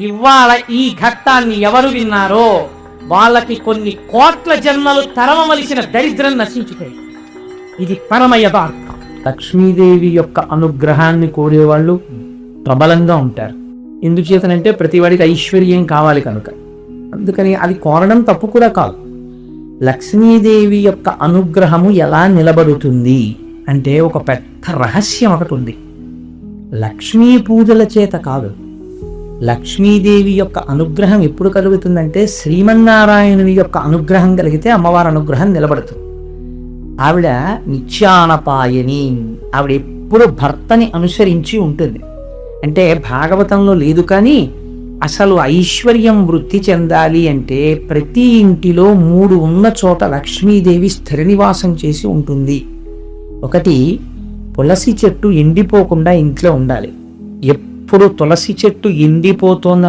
ఇవాళ ఈ ఘట్టాన్ని ఎవరు విన్నారో వాళ్ళకి కొన్ని కోట్ల జన్మలు తరమవలసిన దరిద్రం నశించుతాయి. ఇది పరమ యథార్థం. లక్ష్మీదేవి యొక్క అనుగ్రహాన్ని కోరేవాళ్ళు ప్రబలంగా ఉంటారు. ఎందుచేతనంటే ప్రతివాడికి ఐశ్వర్యం కావాలి కనుక. అందుకని అది కోరడం తప్పు కూడా కాదు. లక్ష్మీదేవి యొక్క అనుగ్రహము ఎలా నిలబడుతుంది అంటే ఒక పెద్ద రహస్యం ఒకటి ఉంది. లక్ష్మీ పూజల చేత కాదు. లక్ష్మీదేవి యొక్క అనుగ్రహం ఎప్పుడు కలుగుతుందంటే శ్రీమన్నారాయణుని యొక్క అనుగ్రహం కలిగితే అమ్మవారి అనుగ్రహం నిలబడుతుంది. ఆవిడ నిత్యానపాయని, ఆవిడ ఎప్పుడు భర్తని అనుసరించి ఉంటుంది. అంటే భాగవతంలో లేదు కానీ అసలు ఐశ్వర్యం వృద్ధి చెందాలి అంటే ప్రతి ఇంటిలో 3 ఉన్న చోట లక్ష్మీదేవి స్థిర నివాసం చేసి ఉంటుంది. ఒకటి, తులసి చెట్టు ఎండిపోకుండా ఇంట్లో ఉండాలి. ఎప్పుడు తులసి చెట్టు ఎండిపోతోంది